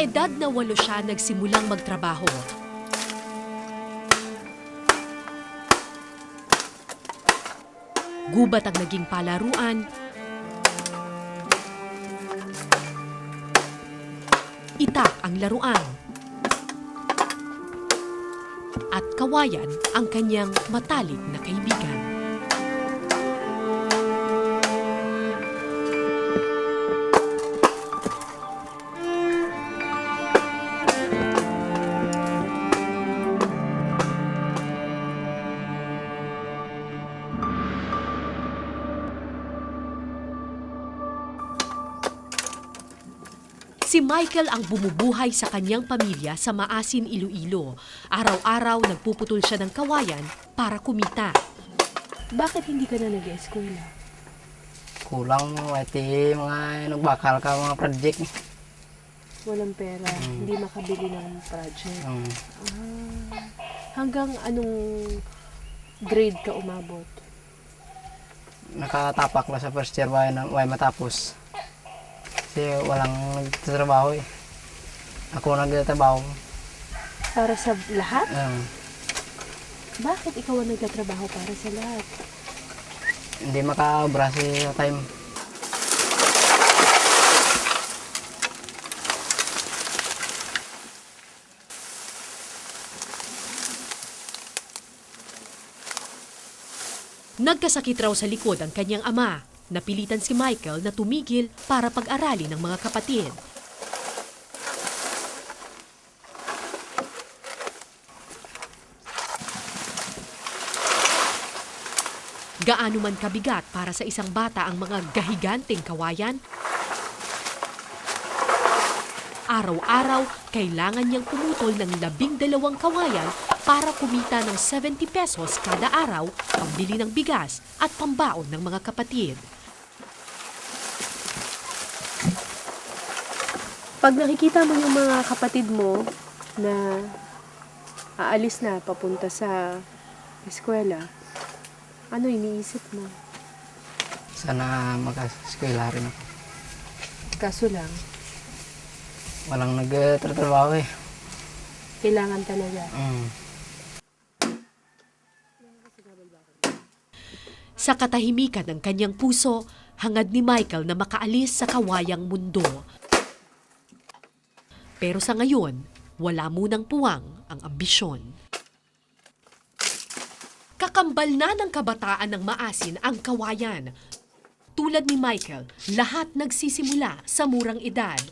edad na 8 siya nagsimulang magtrabaho. Gubat ang naging palaruan. Itak ang laruan. At kawayan ang kanyang matalik na kaibigan. Si Michael ang bumubuhay sa kanyang pamilya sa Maasin, Iloilo. Araw-araw nagpuputol siya ng kawayan para kumita. Bakit hindi ka na nag-eskwela? Kulang iti mga nagbakal ka mga project. Walang pera, hindi makabili ng project. Um, Hanggang anong grade ka umabot? Nakatapak lang sa first year way matapos. Kasi walang nagtatrabaho eh. Ako nagtatrabaho. Para sa lahat? Um, Bakit ikaw ang nagtatrabaho para sa lahat? hindi makabra sa time. Nagkasakit raw sa likod ang kanyang ama. Napilitan si Michael na tumigil para pag-aralin ng mga kapatid. Gaano man kabigat para sa isang bata ang mga gahiganting kawayan, araw-araw kailangan niyang pumutol ng 12 kawayan para kumita ng 70 pesos kada araw, pambili ng bigas at pambaon ng mga kapatid. Pag nakikita mo yung mga kapatid mo na aalis na papunta sa eskwela, ano iniisip mo? Sana mag-eskwela rin ako. Kaso lang, Walang nagtatrabaho eh. kailangan talaga. Sa katahimikan ng kanyang puso, hangad ni Michael na makaalis sa kawayang mundo. Pero sa ngayon, wala munang puwang ang ambisyon. Kakambal na ng kabataan ng Maasin ang kawayan. Tulad ni Michael, lahat nagsisimula sa murang edad.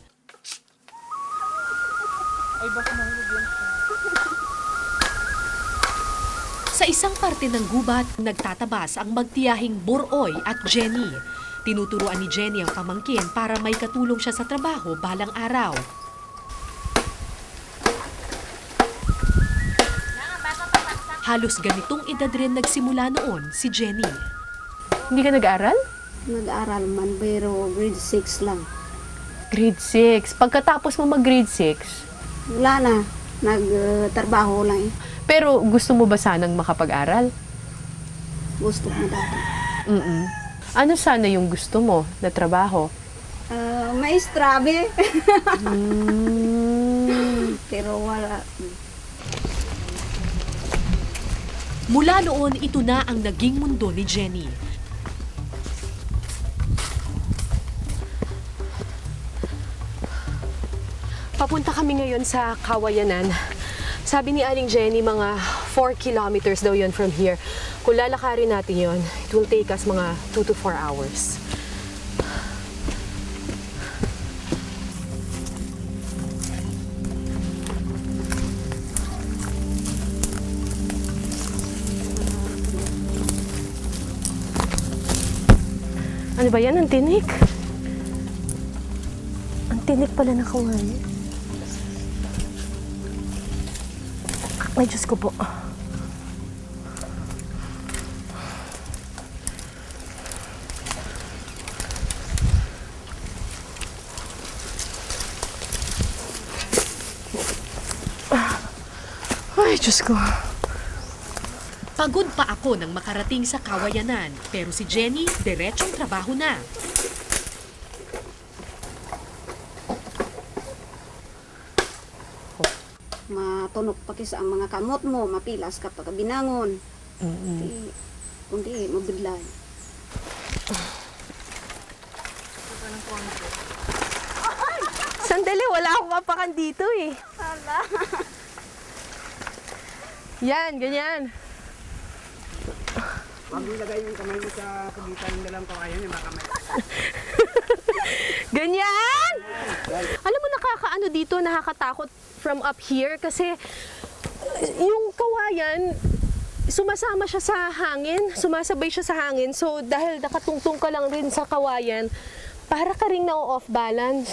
Sa isang parte ng gubat, nagtatabas ang magtiyahing Boroy at Jenny. Tinuturuan ni Jenny ang pamangkin para may katulong siya sa trabaho balang araw. Halos ganitong edad rin nagsimula noon si Jenny. Hindi ka nag-aaral? Nag-aaral man, pero grade 6 lang. Grade 6. Pagkatapos mo mag-grade 6, Wala na, nagtrabaho lang eh. pero gusto mo ba sanang makapag-aral? Gusto ko dati. Ano sana yung gusto mo na trabaho? Maestrabe. Pero wala. Mula noon, ito na ang naging mundo ni Jenny. Papunta kami ngayon sa Kawayanan. Sabi ni Aling Jenny, mga 4 kilometers daw yun from here. Kung lalakarin natin yun, it will take us mga 2 to 4 hours. Ano ba yan? Ang tinik? Ang tinik pala ng kawayan. Ay, Diyos ko po. Ay, Diyos ko. Pagod pa ako nang makarating sa Kawayanan, pero si Jenny, diretsong trabaho na. matunok pa kisa ang mga kamot mo, mapilas ka pag binangon. Kundi mabidlay. Sandali, wala akong mapakan dito eh. Yan, ganyan. Wag mo lagay yung kamay mo sa pagitan ng dalawang kawayan, yung makamay. Ganyan! Alam mo, nakakaano dito, nakakatakot from up here kasi yung kawayan, sumasama siya sa hangin, sumasabay siya sa hangin. So, dahil nakatungtong ka lang rin sa kawayan, para ka rin na-off balance.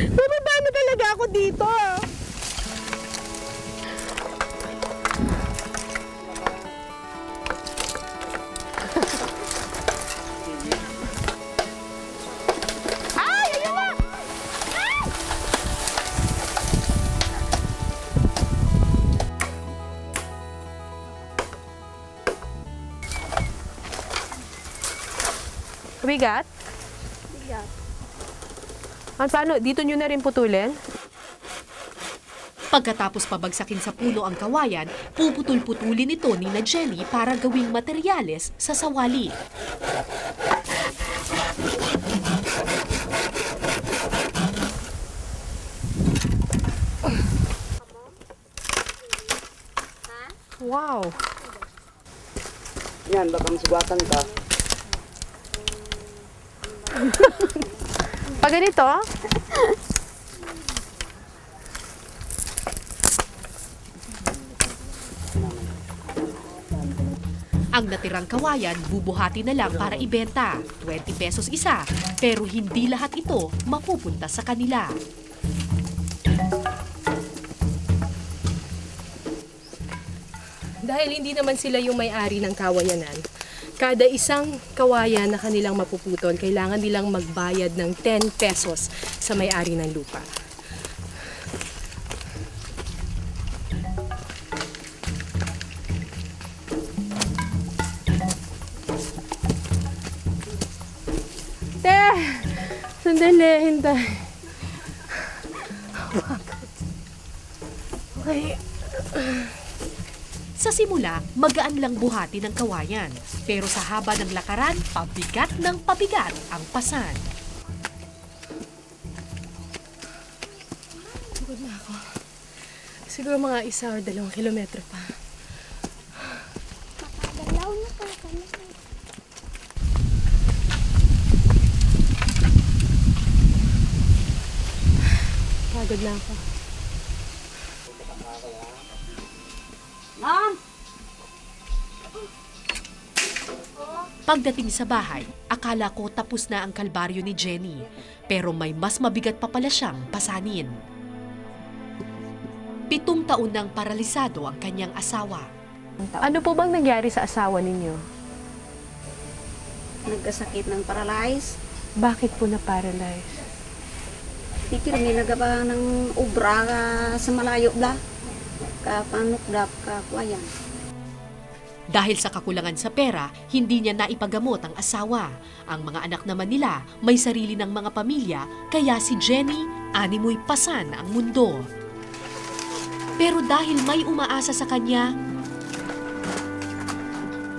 Nababa na talaga ako dito. Ay, ayun na! Bigat? Bigat. Paano? Dito nyo na rin putulin? Pagkatapos pabagsakin sa puno ang kawayan, puputol-putulin ito ni na Jenny para gawing materyales sa sawali. Wow! Yan, baka masugatan ka. Pag ganito, Ang natirang kawayan, bubuhati na lang para ibenta. 20 pesos isa. Pero hindi lahat ito mapupunta sa kanila. dahil hindi naman sila yung may-ari ng kawayanan, kada isang kawayan na kanilang mapuputol, kailangan nilang magbayad ng 10 pesos sa may-ari ng lupa. Sandali, hintay. Okay. Sa simula, magaan lang buhati ng kawayan. Pero sa haba ng lakaran, pabigat ng pabigat ang pasan. Pagod na ako. Siguro mga 1 or 2 kilometro pa. Dalaw na pa kami. Pagod na ako. Ma'am! Pagdating sa bahay, akala ko tapos na ang kalbaryo ni Jenny. Pero may mas mabigat pa pala siyang pasanin. 7 taon nang paralisado ang kanyang asawa. Ano po bang nangyari sa asawa ninyo? Nagkasakit ng paralyze. Bakit po na-paralyze? Pikir may nagaba ng ubra ka sa malayo bla. Kapanukdap ka kuwayan. Dahil sa kakulangan sa pera, hindi niya naipagamot ang asawa. Ang mga anak naman nila may sarili ng mga pamilya, kaya si Jenny, animoy pasan ang mundo. Pero dahil may umaasa sa kanya,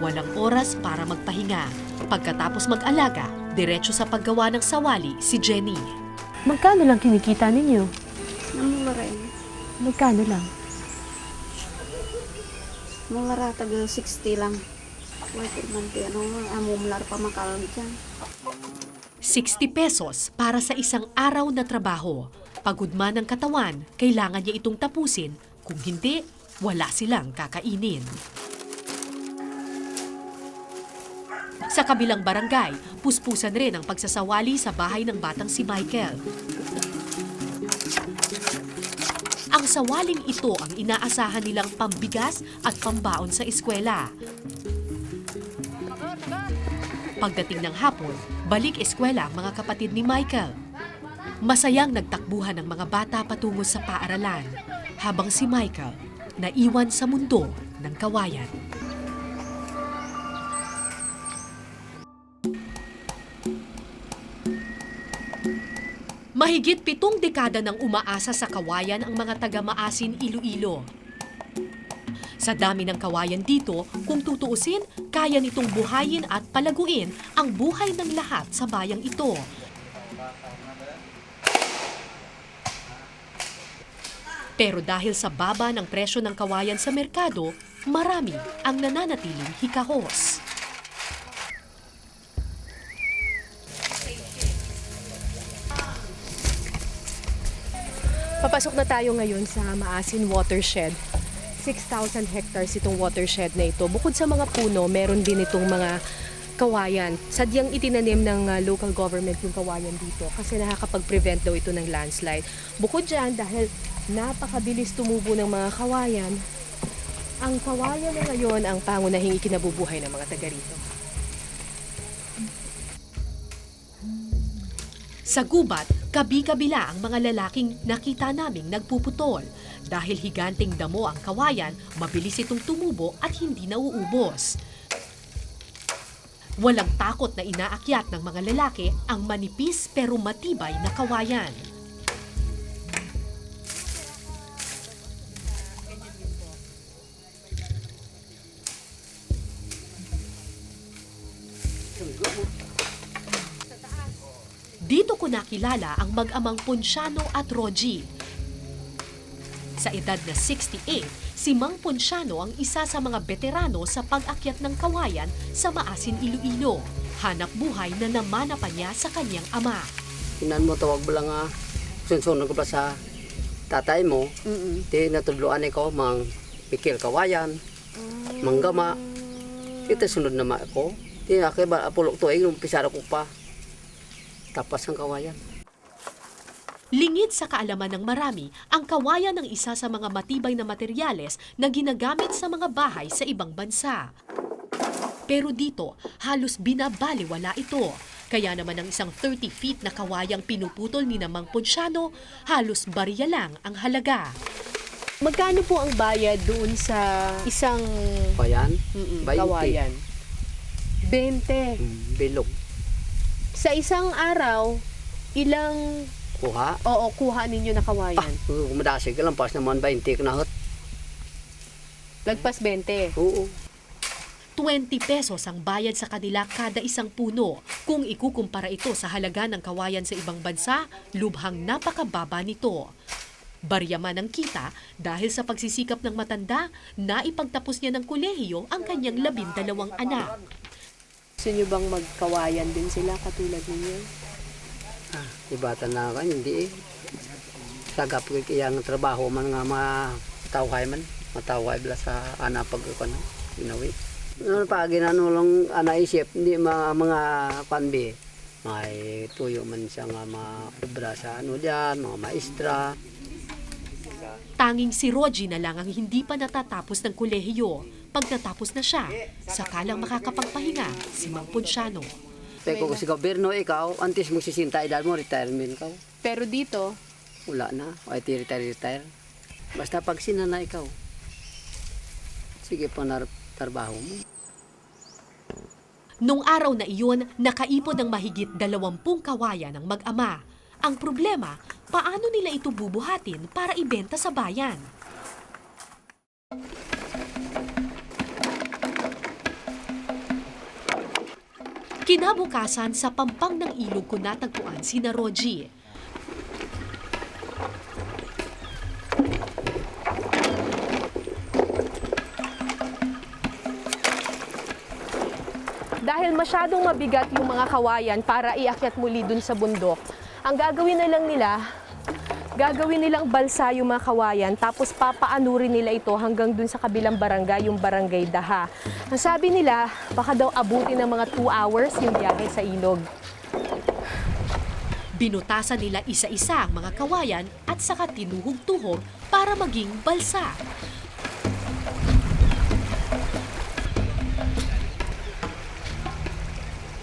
walang oras para magpahinga. Pagkatapos mag-alaga, diretso sa paggawa ng sawali si Jenny. Magkano lang kinikita ninyo? Namula rin. Magkano lang? Mula tag 60 lang. Why man ano, amumlar pa makalang dyan. 60 pesos para sa isang araw na trabaho. Pagod man ang katawan, kailangan niya itong tapusin. Kung hindi, wala silang kakainin. Sa kabilang barangay, puspusan rin ang pagsasawali sa bahay ng batang si Michael. Ang sawaling ito ang inaasahan nilang pambigas at pambaon sa eskwela. Pagdating ng hapon, balik eskwela ang mga kapatid ni Michael. Masayang nagtakbuhan ng mga bata patungo sa paaralan, habang si Michael naiwan sa mundo ng kawayan. Mahigit 7 dekada nang umaasa sa kawayan ang mga taga-Maasin, Iloilo. Sa dami ng kawayan dito, kung tutuusin, kaya nitong buhayin at palaguin ang buhay ng lahat sa bayang ito. Pero dahil sa baba ng presyo ng kawayan sa merkado, marami ang nananatiling hikahos. Papasok na tayo ngayon sa Maasin Watershed. 6,000 hectares itong watershed na ito. Bukod sa mga puno, meron din itong mga kawayan. Sadyang itinanim ng local government yung kawayan dito kasi nakakapag-prevent daw ito ng landslide. Bukod dyan, dahil napakabilis tumubo ng mga kawayan, ang kawayan na ngayon ang pangunahing ikinabubuhay ng mga taga rito. Sa gubat, kabi-kabila ang mga lalaking nakita naming nagpuputol. Dahil higanting damo ang kawayan, mabilis itong tumubo at hindi nauubos. Walang takot na inaakyat ng mga lalaki ang manipis pero matibay na kawayan. Dito ko nakilala ang mag-amang Ponciano at Rogie. Sa edad na 68, si Mang Ponciano ang isa sa mga veterano sa pag-akyat ng kawayan sa Maasin, Iloilo. Hanap buhay na namana pa niya sa kanyang ama. Inan mo tawag ba lang sunsunan ko pa sa tatay mo. Di natudloan ko mang pikil kawayan, manggama. Ito sunod naman ako. Di ako ba apulok to yung pisara ko pa. Tapas ang kawayan. Lingid sa kaalaman ng marami, ang kawayan ang isa sa mga matibay na materyales na ginagamit sa mga bahay sa ibang bansa. Pero dito, halos binabaliwala ito. Kaya naman ang isang 30 feet na kawayang pinuputol ni Mang Ponciano, halos barya lang ang halaga. Magkano po ang bayad doon sa isang Kawayan, 20. kawayan? 20. Bilog. Sa isang araw, ilang Kuha. kuha ninyo na kawayan? Kumadasig ka lang, pas naman 20 kanahot. Lagpas 20. Oo. 20 pesos ang bayad sa kanila kada isang puno. Kung ikukumpara ito sa halaga ng kawayan sa ibang bansa, lubhang napakababa nito. Barya man ang kita dahil sa pagsisikap ng matanda, naipagtapos niya ng kolehiyo ang kanyang 12 anak. Gusto nyo bang magkawayan din sila katulad ninyo? Ibatan na ka, hindi eh. Sagap ko kaya ng trabaho man nga matawhay man. Matawhay bala sa anak pag ko na ginawi. Ano pa ginanulong naisip, hindi mga panbi. May tuyo man siya nga maibra sa ano diyan, mga maestra. Tanging si Rogie na lang ang hindi pa natatapos ng kolehiyo. Pagkatapos na siya, sakalang makakapagpahinga si Mang Ponciano. Pero kung si gobyerno ikaw, antes mo sisinta edad mo, retirement ka. Pero dito, Wala na, ay retire. Basta pag sinana ikaw, sige pa na trabaho mo. Nung araw na iyon, nakaipon ng mahigit 20 kawayan ng mag-ama. Ang problema, paano nila ito bubuhatin para ibenta sa bayan? Kinabukasan sa pampang ng ilog ko natagpuan si Rogie. dahil masyadong mabigat yung mga kawayan para iakyat muli dun sa bundok, ang gagawin nilang balsa yung mga kawayan, tapos papaanurin nila ito hanggang dun sa kabilang barangay, yung barangay Daha. Ang sabi nila, baka daw abutin ng mga 2 hours yung biyahe sa ilog. Binutasan nila isa-isa ang mga kawayan at saka tinuhog-tuhog para maging balsa.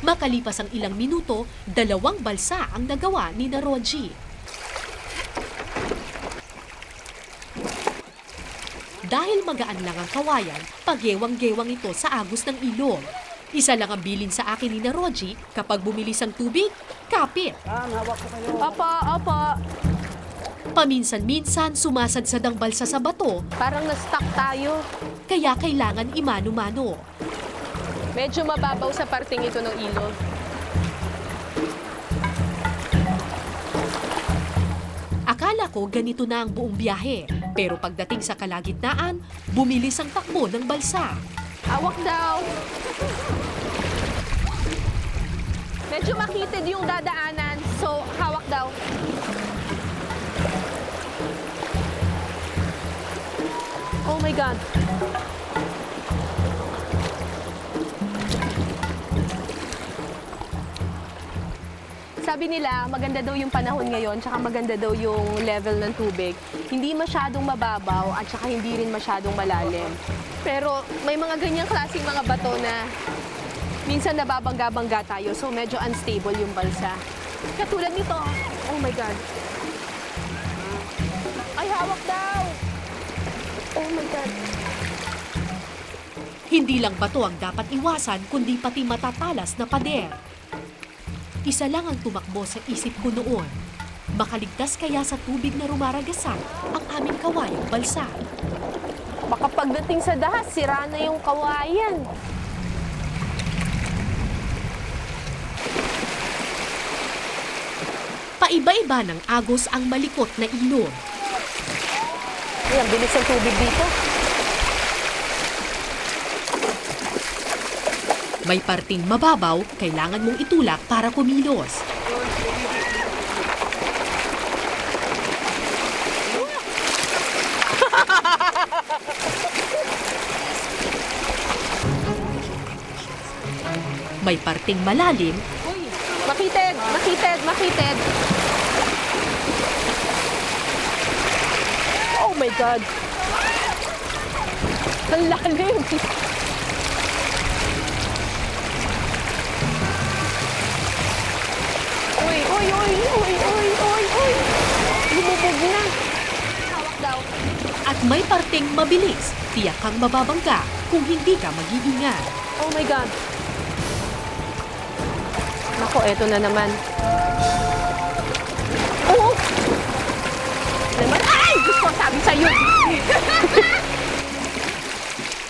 Makalipas ang ilang minuto, 2 balsa ang nagawa ni Rogie. Dahil magaan lang ang kawayan, paggewang-gewang ito sa agos ng ilog. Isa lang ang bilin sa akin ni na Roji, kapag bumilis ang tubig, kapit. Opo, opo. Paminsan-minsan sumasadsad ang balsa sa bato, Parang na-stuck tayo. kaya kailangan imano-mano. Medyo mababaw sa parting ito ng ilog. Akala ko ganito na ang buong biyahe, pero pagdating sa kalagitnaan, bumilis ang takbo ng balsa. Hawak daw. Medyo makitid yung dadaanan, so hawak daw. Oh my God. Sabi nila, maganda daw yung panahon ngayon, tsaka maganda daw yung level ng tubig. Hindi masyadong mababaw at tsaka hindi rin masyadong malalim. Pero may mga ganyang klaseng mga bato na minsan nababangga-bangga tayo, so medyo unstable yung balsa. Katulad nito. Oh my God. Ay, hawak daw! Oh my God. Hindi lang bato ang dapat iwasan, kundi pati matatalas na pader. Isa lang ang tumakbo sa isip ko noon. Makaligtas kaya sa tubig na rumaragasan ang aming kawayang balsa. Baka pagdating sa dahas, sira na yung kawayan. Paiba-iba ng agos ang malikot na ilog. Ay, ang bilis ng tubig dito. May parting mababaw, kailangan mong itulak para kumilos. May parting malalim, Makitid! Makitid! Makitid! Oh my God! Ang lalim! Uy! Uy! Uy! Uy! Uy! Uy! Uy! Lumubog na! Hawak daw. at may parting mabilis. Tiyak kang mababangga kung hindi ka mag-iingat. Oh my God! Nako, eto na naman. Oh! Naman, ay! Gusto ko sabi sa'yo!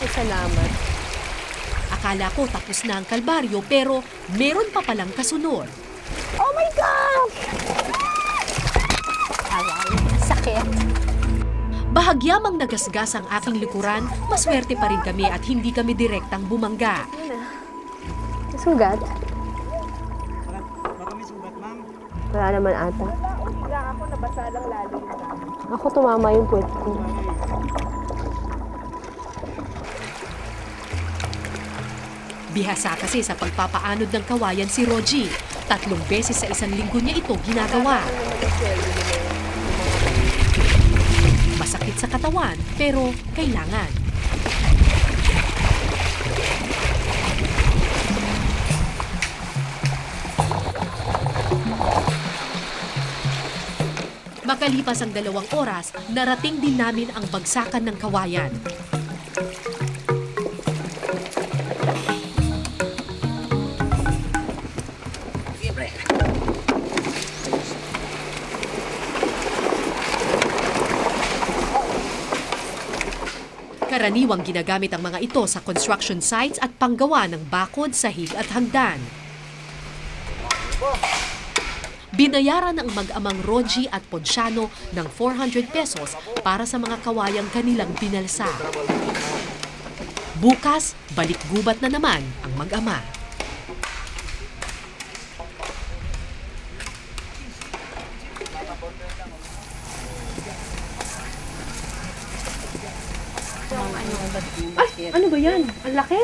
Ay, salamat. Akala ko tapos na ang kalbaryo pero meron pa palang kasunod. Oh my gosh! Aray, sakit. Bahagyamang nagasgas ang aking likuran, maswerte pa rin kami at hindi kami direktang bumangga. Sugat? Wala naman ata. Ako nabasa lang lalo. Ako tumama yung puwet ko. Bihasa kasi sa pagpapaanod ng kawayan si Roji. 3 beses sa isang linggo niya ito ginagawa. Masakit sa katawan, pero kailangan. Makalipas ang 2 oras, narating din namin ang bagsakan ng kawayan. Karaniwang ginagamit ang mga ito sa construction sites at panggawa ng bakod, sahig at hagdan. Binayaran ng mag-amang Roji at Ponciano ng 400 pesos para sa mga kawayang kanilang binalsa. Bukas, balik gubat na naman ang mag-ama. Ano ba yan? Ang laki.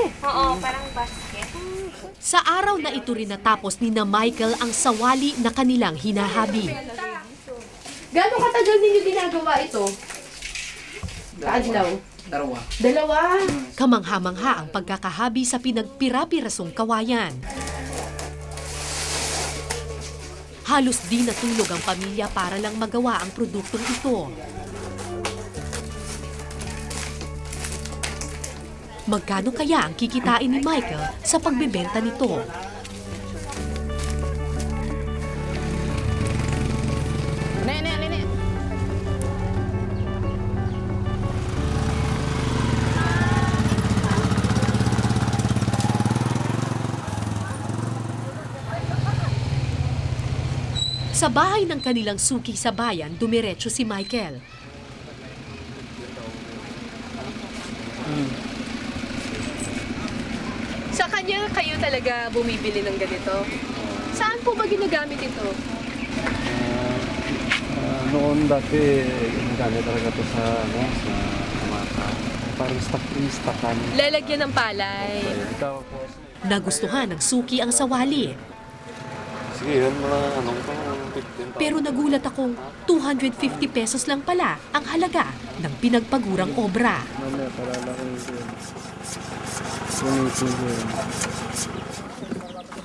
Sa araw na ito rin natapos ni na Michael ang sawali na kanilang hinahabi. Gano'ng katagal ninyo ginagawa ito? Kaadlaw? 2. 2. Kamangha-mangha ang pagkakahabi sa pinagpira-pirasong kawayan. Halos di natulog ang pamilya para lang magawa ang produktong ito. Magkano kaya ang kikitain ni Michael sa pagbebenta nito? Sa bahay ng kanilang suki sa bayan, dumiretso si Michael. Sa kanya kayo talaga bumibili ng ganito? Saan po ba ginagamit ito? Noon dati, ginagamit talaga to sa, sa mata. Parang stock-in-stockan. Lalagyan ng palay. Tapos, Nagustuhan ng suki ang sawali. sige, yan mga anong pa, 15,000. Pero nagulat akong 250 pesos lang pala ang halaga ng pinagpagurang obra. Mamaya, para lang yun. Sumitin yun.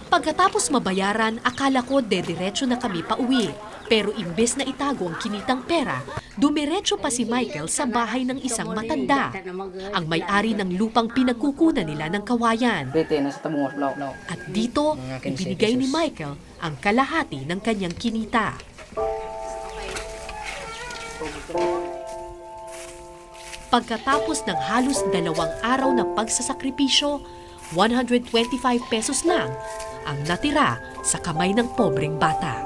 Pagkatapos mabayaran, akala ko dediretso na kami pauwi. Pero imbes na itago ang kinitang pera, dumiretso pa si Michael sa bahay ng isang matanda. Ang may-ari ng lupang pinagkukunan nila ng kawayan. Dito, nasa tabungos, law. At dito, Mga 15 ibinigay ni pesos. Michael ang kalahati ng kanyang kinita. Pagkatapos ng halos 2 araw na pagsasakripisyo, 125 pesos lang ang natira sa kamay ng pobreng bata.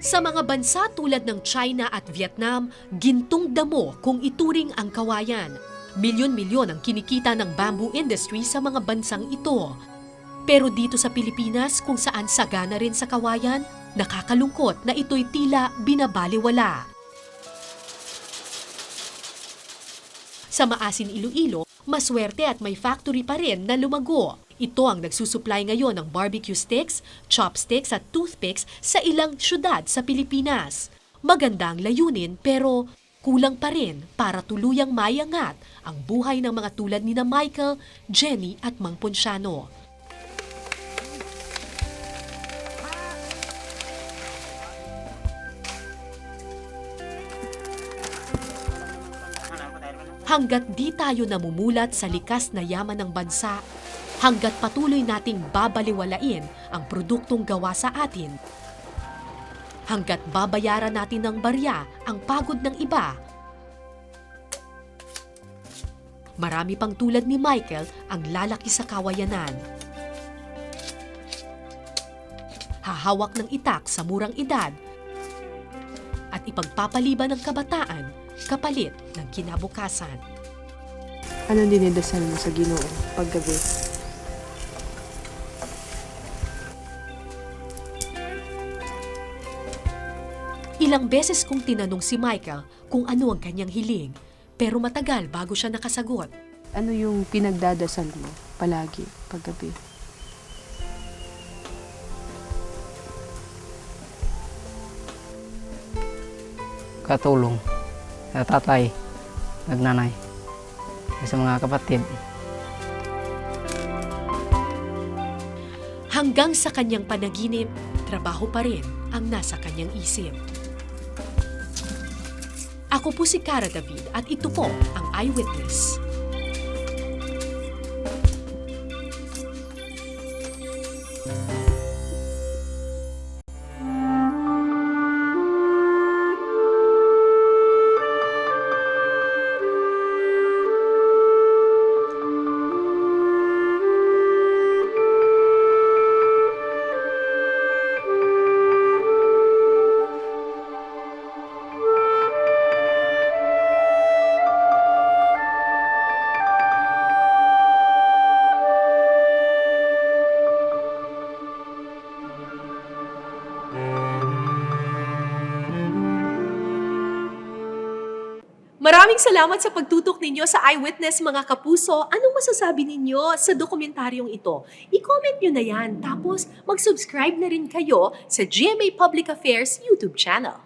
Sa mga bansa tulad ng China at Vietnam, gintong damo kung ituring ang kawayan. Milyon-milyon ang kinikita ng bamboo industry sa mga bansang ito. Pero dito sa Pilipinas, kung saan sagana rin sa kawayan, nakakalungkot na ito'y tila binabaliwala. Sa Maasin, Iloilo, maswerte at may factory pa rin na lumago. Ito ang nagsusupply ngayon ng barbecue sticks, chopsticks at toothpicks sa ilang syudad sa Pilipinas. Maganda ang layunin pero kulang pa rin para tuluyang maiangat ang buhay ng mga tulad ni na Michael, Jenny at Mang Ponciano. Hanggat di tayo namumulat sa likas na yaman ng bansa, hanggat patuloy nating babaliwalain ang produktong gawa sa atin, hanggat babayaran natin ng barya ang pagod ng iba, marami pang tulad ni Michael ang lalaki sa kawayanan. Hahawak ng itak sa murang edad at ipagpapaliban ng kabataan kapalit ng kinabukasan. Anong dinidasal mo sa Ginoo paggabi? Ilang beses kong tinanong si Michael kung ano ang kanyang hiling, pero matagal bago siya nakasagot. Ano yung pinagdadasal mo palagi paggabi? Katulong sa tatay, nagnanay, sa mga kapatid. Hanggang sa kanyang panaginip, trabaho pa rin ang nasa kanyang isip. Ako po si Cara David at ito po ang Eyewitness. Maraming salamat sa pagtutok ninyo sa Eyewitness, mga kapuso. Anong masasabi ninyo sa dokumentaryong ito? I-comment nyo na yan. Tapos mag-subscribe na rin kayo sa GMA Public Affairs YouTube channel.